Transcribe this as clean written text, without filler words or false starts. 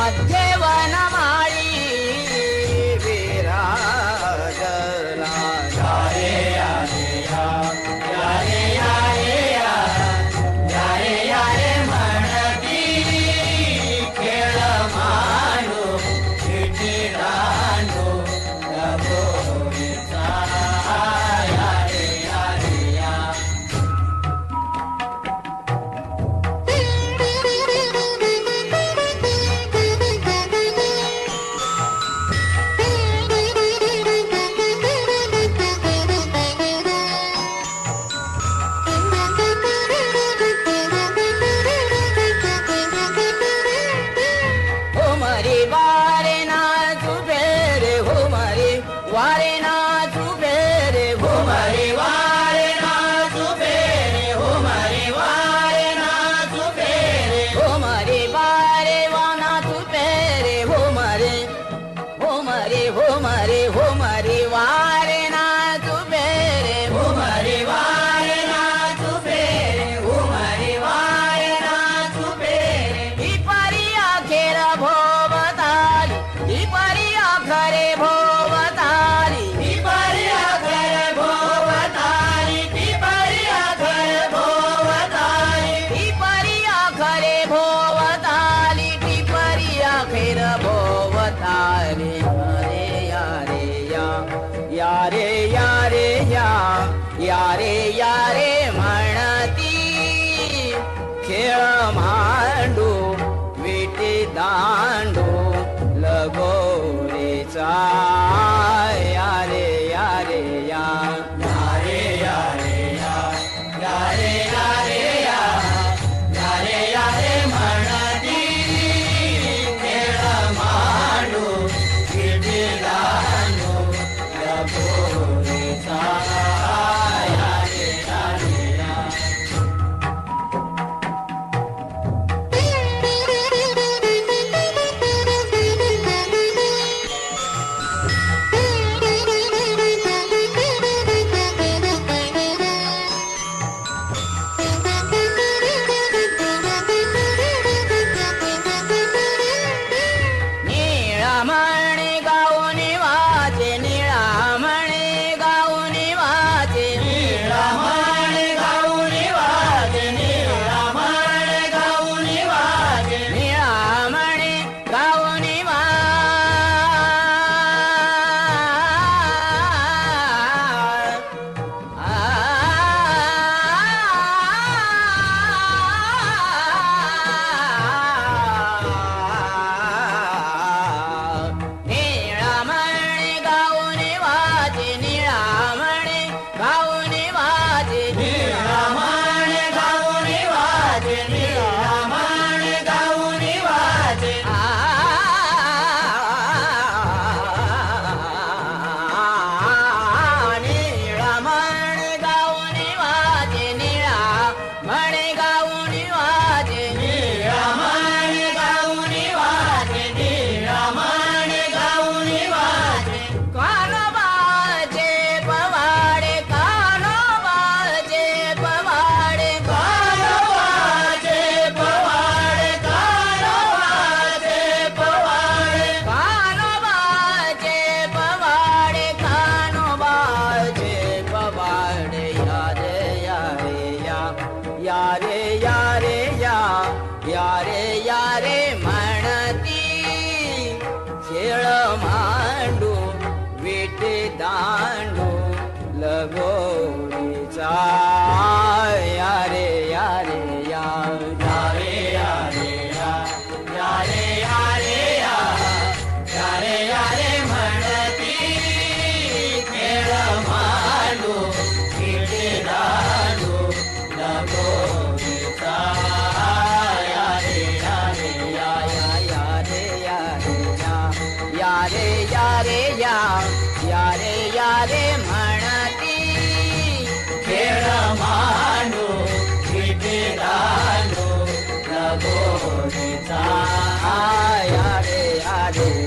मध्यवन माळी विराजला या रे या रे या रे या रे या रे या रे म्हणती खेळ मांडू विटी दांडू लगोरीचा या रे या रे या वारे नाचू फेरे घुमरे वारे नाचू फेरे घुमरे वारे नाचू फेरे घुमरे वारे वा नाचू फेरे घुमरे घुमरे घुमरे घुमरे वारे नाचू फेरे घुमरे वारे नाचू फेरे घुमरे वारे नाचू फेरे ही परी अखेर भोवताली ही परी अखरे भोवताली ही परी अखरे भोवताली ही परी अखरे भोवताली ही परी अखरे भोवताली ही परी अखेर भोवताली अरे या रे या रे या रे या रे या रे म्हणती खेळ मांडू विटी दांडू लगोरीचा या रे या रे या रे या रे या रे या रे या रे या रे म्हणती खेळ मांडू विटी दांडू लगोरीचा या रे या रे या निळामणे गाऊनी वाचे निळामणे गाऊनी वाचे निळामणे गाऊनी वाचे निळामणे गाऊनी वाचे निळामणे गाऊनी निळामणे गाऊनी वाचे निळामणे गाऊनी वाचे निळामणे गाऊनी वाचे निळामणे गाऊनी वाचे निळामणे गाऊनी वाचे निळामणे गाऊनी वाचे निळामणे गाऊनी वाचे निळामणे गाऊनी वाचे कानोबाचे पवाडे कानोबाचे पवाडे कानोबाचे पवाडे कानोबाचे पवाडे कानोबाचे पवाडे कानोबाचे पवाडे या रे या रे या रे या रे या रे या रे म्हणती खेळ मांडू विटी दांडू लगोरीचा या रे या रे या रे या रे या रे या रे या रे या रे म्हणती खेळ मांडू विटी दांडू लगोरीचा या रे या रे या रे या रे या रे या रे म्हणती खेळ मांडू विटी दांडू लगोरीचा या रे